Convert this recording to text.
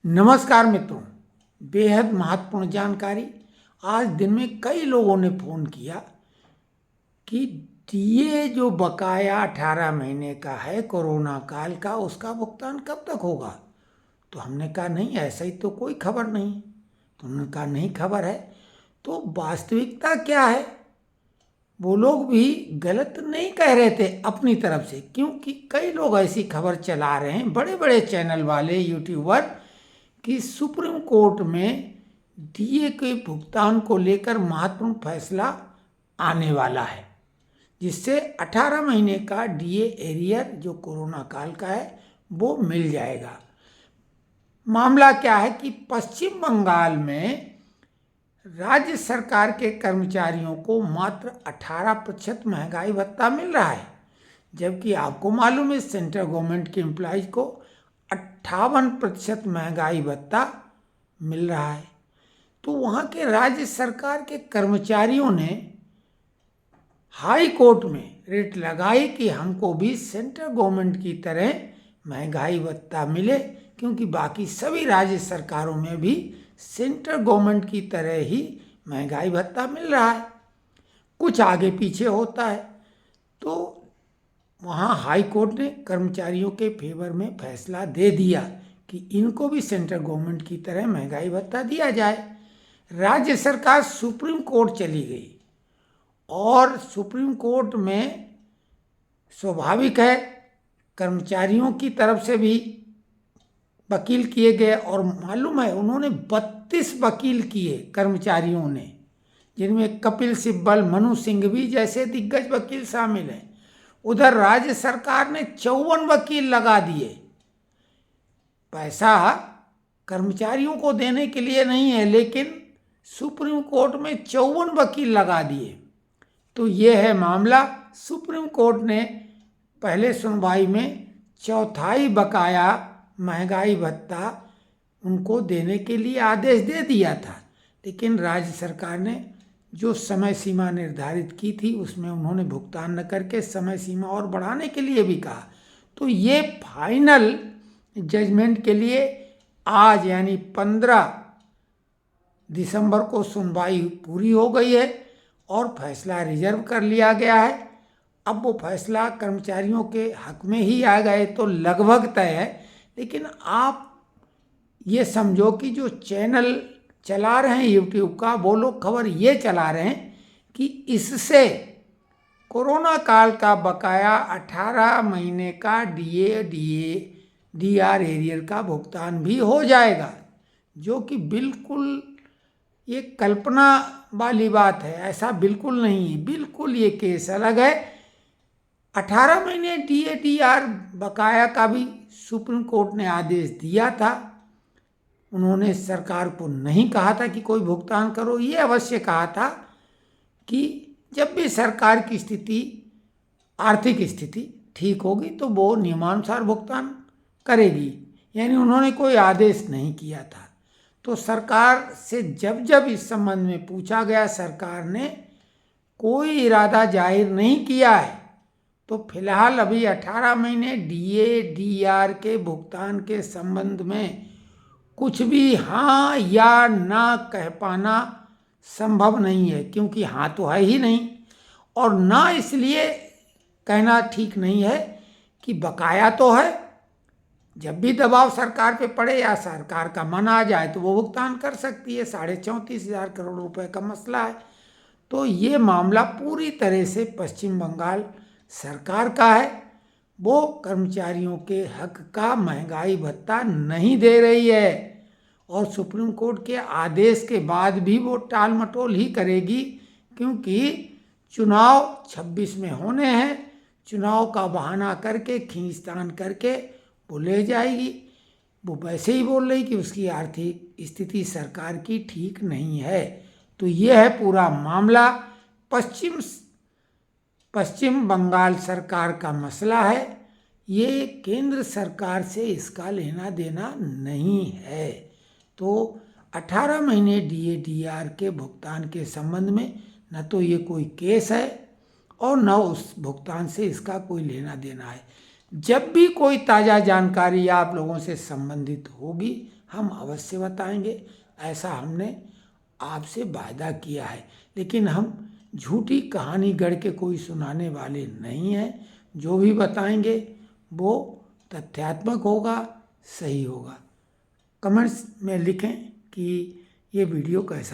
नमस्कार मित्रों, बेहद महत्वपूर्ण जानकारी। आज दिन में कई लोगों ने फ़ोन किया कि डीए जो बकाया 18 महीने का है कोरोना काल का, उसका भुगतान कब तक होगा। तो हमने कहा नहीं, ऐसा ही तो कोई खबर नहीं। तो उन्होंने कहा नहीं खबर है। तो वास्तविकता क्या है, वो लोग भी गलत नहीं कह रहे थे अपनी तरफ से, क्योंकि कई लोग ऐसी खबर चला रहे हैं, बड़े बड़े चैनल वाले यूट्यूबर, कि सुप्रीम कोर्ट में डीए के भुगतान को लेकर महत्वपूर्ण फैसला आने वाला है, जिससे 18 महीने का डीए एरियर जो कोरोना काल का है वो मिल जाएगा। मामला क्या है कि पश्चिम बंगाल में राज्य सरकार के कर्मचारियों को मात्र 18% महंगाई भत्ता मिल रहा है, जबकि आपको मालूम है सेंट्रल गवर्नमेंट के एम्प्लॉयज को 58% महंगाई भत्ता मिल रहा है। तो वहाँ के राज्य सरकार के कर्मचारियों ने हाई कोर्ट में रेट लगाई कि हमको भी सेंट्रल गवर्नमेंट की तरह महंगाई भत्ता मिले, क्योंकि बाकी सभी राज्य सरकारों में भी सेंट्रल गवर्नमेंट की तरह ही महंगाई भत्ता मिल रहा है, कुछ आगे पीछे होता है। तो वहाँ हाई कोर्ट ने कर्मचारियों के फेवर में फैसला दे दिया कि इनको भी सेंट्रल गवर्नमेंट की तरह महंगाई भत्ता दिया जाए। राज्य सरकार सुप्रीम कोर्ट चली गई और सुप्रीम कोर्ट में स्वाभाविक है कर्मचारियों की तरफ से भी वकील किए गए, और मालूम है उन्होंने 32 वकील किए कर्मचारियों ने, जिनमें कपिल सिब्बल, मनु सिंघवी जैसे दिग्गज वकील शामिल हैं। उधर राज्य सरकार ने 54 वकील लगा दिए। पैसा कर्मचारियों को देने के लिए नहीं है, लेकिन सुप्रीम कोर्ट में 54 वकील लगा दिए। तो ये है मामला। सुप्रीम कोर्ट ने पहले सुनवाई में चौथाई बकाया महंगाई भत्ता उनको देने के लिए आदेश दे दिया था, लेकिन राज्य सरकार ने जो समय सीमा निर्धारित की थी उसमें उन्होंने भुगतान न करके समय सीमा और बढ़ाने के लिए भी कहा। तो ये फाइनल जजमेंट के लिए आज यानी 15 दिसंबर को सुनवाई पूरी हो गई है और फैसला रिजर्व कर लिया गया है। अब वो फैसला कर्मचारियों के हक में ही आ गए तो लगभग तय है, लेकिन आप ये समझो कि जो चैनल चला रहे हैं यूट्यूब का, वो लोग खबर ये चला रहे हैं कि इससे कोरोना काल का बकाया 18 महीने का डीआर एरियर का भुगतान भी हो जाएगा, जो कि बिल्कुल ये कल्पना वाली बात है। ऐसा बिल्कुल नहीं है, बिल्कुल ये केस अलग है। 18 महीने डीआर बकाया का भी सुप्रीम कोर्ट ने आदेश दिया था। उन्होंने सरकार को नहीं कहा था कि कोई भुगतान करो, ये अवश्य कहा था कि जब भी सरकार की स्थिति, आर्थिक स्थिति ठीक होगी तो वो नियमानुसार भुगतान करेगी, यानी उन्होंने कोई आदेश नहीं किया था। तो सरकार से जब जब इस संबंध में पूछा गया, सरकार ने कोई इरादा जाहिर नहीं किया है। तो फिलहाल अभी 18 महीने डीआर के भुगतान के संबंध में कुछ भी हाँ या ना कह पाना संभव नहीं है, क्योंकि हाँ तो है ही नहीं, और ना इसलिए कहना ठीक नहीं है कि बकाया तो है। जब भी दबाव सरकार पे पड़े या सरकार का मन आ जाए तो वो भुगतान कर सकती है। 34,500 करोड़ रुपए का मसला है। तो ये मामला पूरी तरह से पश्चिम बंगाल सरकार का है। वो कर्मचारियों के हक का महंगाई भत्ता नहीं दे रही है, और सुप्रीम कोर्ट के आदेश के बाद भी वो टाल मटोल ही करेगी, क्योंकि चुनाव 26 में होने हैं। चुनाव का बहाना करके, खींचतान करके वो ले जाएगी। वो वैसे ही बोल रही कि उसकी आर्थिक स्थिति सरकार की ठीक नहीं है। तो ये है पूरा मामला। पश्चिम बंगाल सरकार का मसला है, ये केंद्र सरकार से इसका लेना देना नहीं है। तो 18 महीने डीआर के भुगतान के संबंध में न तो ये कोई केस है और न उस भुगतान से इसका कोई लेना देना है। जब भी कोई ताज़ा जानकारी आप लोगों से संबंधित होगी हम अवश्य बताएंगे, ऐसा हमने आपसे वायदा किया है। लेकिन हम झूठी कहानी गढ़ के कोई सुनाने वाले नहीं हैं। जो भी बताएंगे वो तथ्यात्मक होगा, सही होगा। कमेंट्स में लिखें कि ये वीडियो कैसा